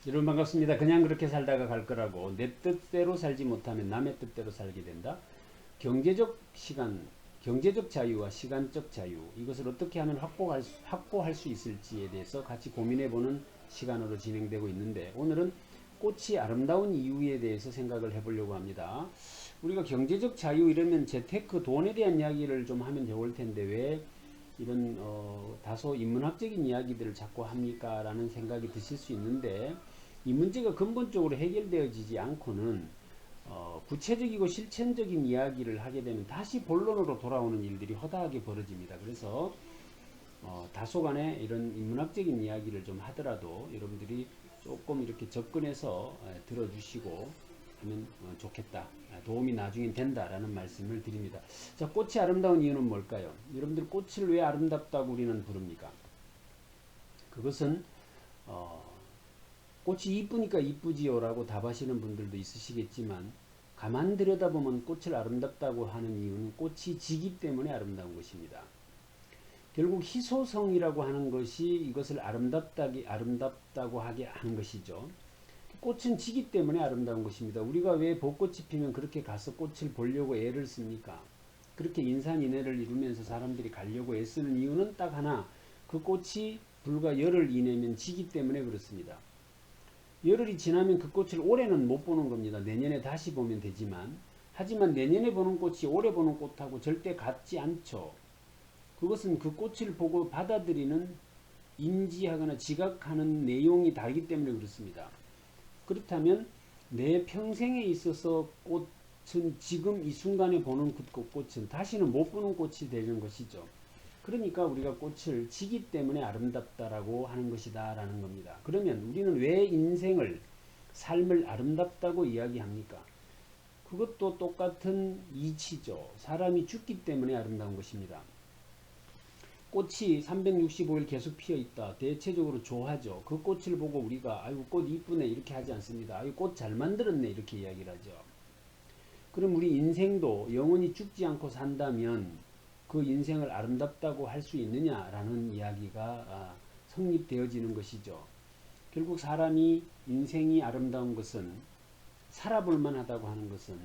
여러분 반갑습니다. 그냥 그렇게 살다가 갈 거라고 내 뜻대로 살지 못하면 남의 뜻대로 살게 된다. 경제적 시간, 경제적 자유와 시간적 자유 이것을 어떻게 하면 확보할 수 있을지에 대해서 같이 고민해보는 시간으로 진행되고 있는데 오늘은 꽃이 아름다운 이유에 대해서 생각을 해보려고 합니다. 우리가 경제적 자유 이러면 재테크 돈에 대한 이야기를 좀 하면 좋을 텐데 왜 이런 다소 인문학적인 이야기들을 자꾸 합니까? 라는 생각이 드실 수 있는데 이 문제가 근본적으로 해결되어지지 않고는 구체적이고 실천적인 이야기를 하게 되면 다시 본론으로 돌아오는 일들이 허다하게 벌어집니다. 그래서 다소간의 이런 인문학적인 이야기를 좀 하더라도 여러분들이 조금 이렇게 접근해서 들어주시고 하면 좋겠다. 도움이 나중엔 된다라는 말씀을 드립니다. 자, 꽃이 아름다운 이유는 뭘까요? 여러분들 꽃을 왜 아름답다고 우리는 부릅니까? 그것은 꽃이 이쁘니까 이쁘지요 라고 답하시는 분들도 있으시겠지만 가만 들여다보면 꽃을 아름답다고 하는 이유는 꽃이 지기 때문에 아름다운 것입니다. 결국 희소성이라고 하는 것이 이것을 아름답다고 하게 하는 것이죠. 꽃은 지기 때문에 아름다운 것입니다. 우리가 왜 벚꽃이 피면 그렇게 가서 꽃을 보려고 애를 씁니까? 그렇게 인산인해를 이루면서 사람들이 가려고 애쓰는 이유는 딱 하나, 그 꽃이 불과 열흘 이내면 지기 때문에 그렇습니다. 열흘이 지나면 그 꽃을 올해는 못 보는 겁니다. 내년에 다시 보면 되지만, 하지만 내년에 보는 꽃이 올해 보는 꽃하고 절대 같지 않죠. 그것은 그 꽃을 보고 받아들이는, 인지하거나 지각하는 내용이 다르기 때문에 그렇습니다. 그렇다면 내 평생에 있어서 꽃은 지금 이 순간에 보는 그 꽃은 다시는 못 보는 꽃이 되는 것이죠. 그러니까 우리가 꽃을 지기 때문에 아름답다라고 하는 것이다 라는 겁니다. 그러면 우리는 왜 인생을, 삶을 아름답다고 이야기합니까? 그것도 똑같은 이치죠. 사람이 죽기 때문에 아름다운 것입니다. 꽃이 365일 계속 피어 있다. 대체적으로 좋아하죠. 그 꽃을 보고 우리가 아이고 꽃 이쁘네 이렇게 하지 않습니다. 아이고 꽃 잘 만들었네 이렇게 이야기를 하죠. 그럼 우리 인생도 영원히 죽지 않고 산다면 그 인생을 아름답다고 할 수 있느냐라는 이야기가 성립되어지는 것이죠. 결국 사람이 인생이 아름다운 것은 살아볼 만하다고 하는 것은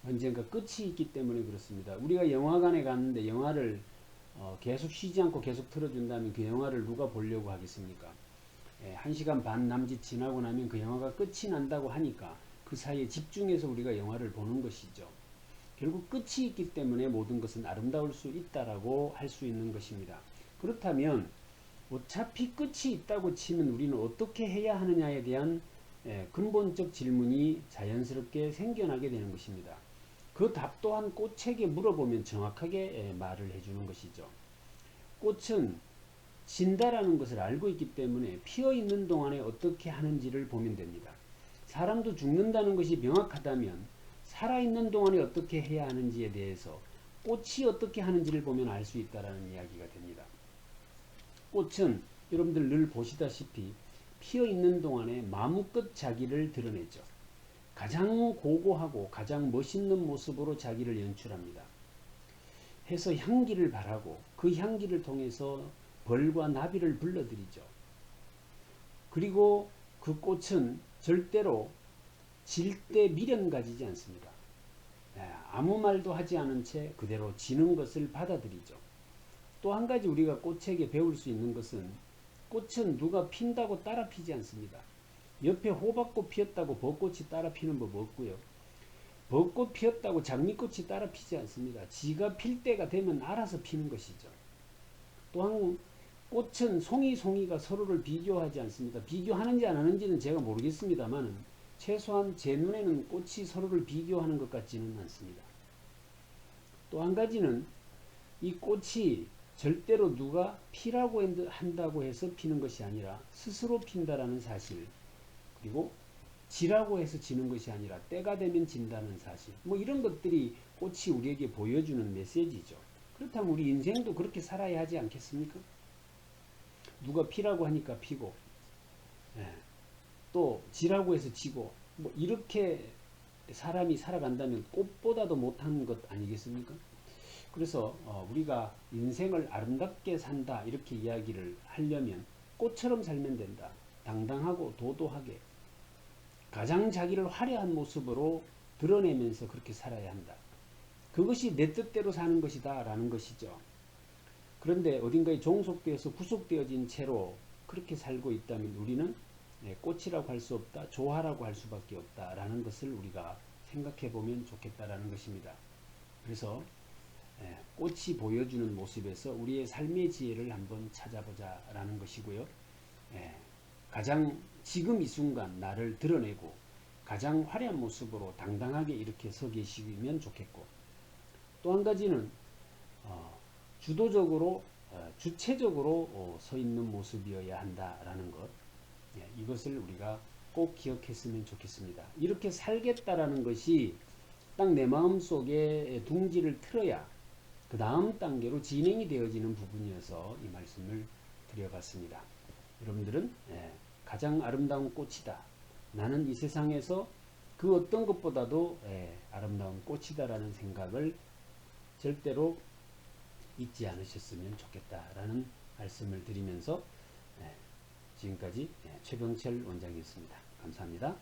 언젠가 끝이 있기 때문에 그렇습니다. 우리가 영화관에 갔는데 영화를 계속 쉬지 않고 계속 틀어준다면 그 영화를 누가 보려고 하겠습니까? 1시간 반 남짓 지나고 나면 그 영화가 끝이 난다고 하니까 그 사이에 집중해서 우리가 영화를 보는 것이죠. 결국 끝이 있기 때문에 모든 것은 아름다울 수 있다라고 할 수 있는 것입니다. 그렇다면 어차피 끝이 있다고 치면 우리는 어떻게 해야 하느냐에 대한 근본적 질문이 자연스럽게 생겨나게 되는 것입니다. 그 답 또한 꽃에게 물어보면 정확하게 말을 해주는 것이죠. 꽃은 진다라는 것을 알고 있기 때문에 피어 있는 동안에 어떻게 하는지를 보면 됩니다. 사람도 죽는다는 것이 명확하다면 살아있는 동안에 어떻게 해야 하는지에 대해서 꽃이 어떻게 하는지를 보면 알 수 있다는 이야기가 됩니다. 꽃은 여러분들 늘 보시다시피 피어 있는 동안에 마음껏 자기를 드러내죠. 가장 고고하고 가장 멋있는 모습으로 자기를 연출합니다. 해서 향기를 발하고 그 향기를 통해서 벌과 나비를 불러들이죠. 그리고 그 꽃은 절대로 질 때 미련 가지지 않습니다. 아무 말도 하지 않은 채 그대로 지는 것을 받아들이죠. 또 한 가지 우리가 꽃에게 배울 수 있는 것은 꽃은 누가 핀다고 따라 피지 않습니다. 옆에 호박꽃 피었다고 벚꽃이 따라 피는 법 없고요. 벚꽃 피었다고 장미꽃이 따라 피지 않습니다. 지가 필 때가 되면 알아서 피는 것이죠. 또한 꽃은 송이가 서로를 비교하지 않습니다. 비교하는지 안 하는지는 제가 모르겠습니다만 최소한 제 눈에는 꽃이 서로를 비교하는 것 같지는 않습니다. 또 한 가지는 이 꽃이 절대로 누가 피라고 한다고 해서 피는 것이 아니라 스스로 핀다라는 사실, 그리고 지라고 해서 지는 것이 아니라 때가 되면 진다는 사실, 이런 것들이 꽃이 우리에게 보여주는 메시지죠. 그렇다면 우리 인생도 그렇게 살아야 하지 않겠습니까? 누가 피라고 하니까 피고, 또 지라고 해서 지고, 이렇게 사람이 살아간다면 꽃보다도 못한 것 아니겠습니까? 그래서 우리가 인생을 아름답게 산다 이렇게 이야기를 하려면 꽃처럼 살면 된다. 당당하고 도도하게 가장 자기를 화려한 모습으로 드러내면서 그렇게 살아야 한다. 그것이 내 뜻대로 사는 것이다 라는 것이죠. 그런데 어딘가에 종속되어서 구속되어진 채로 그렇게 살고 있다면 우리는 꽃이라고 할 수 없다, 조화라고 할 수밖에 없다라는 것을 우리가 생각해 보면 좋겠다라는 것입니다. 그래서 꽃이 보여주는 모습에서 우리의 삶의 지혜를 한번 찾아보자라는 것이고요. 가장 지금 이 순간 나를 드러내고 가장 화려한 모습으로 당당하게 이렇게 서 계시면 좋겠고, 또 한 가지는 주도적으로 주체적으로 서 있는 모습이어야 한다라는 것, 이것을 우리가 꼭 기억했으면 좋겠습니다. 이렇게 살겠다라는 것이 딱 내 마음속에 둥지를 틀어야 그 다음 단계로 진행이 되어지는 부분이어서 이 말씀을 드려봤습니다. 여러분들은 가장 아름다운 꽃이다, 나는 이 세상에서 그 어떤 것보다도 아름다운 꽃이다라는 생각을 절대로 잊지 않으셨으면 좋겠다라는 말씀을 드리면서 지금까지 최병철 원장이었습니다. 감사합니다.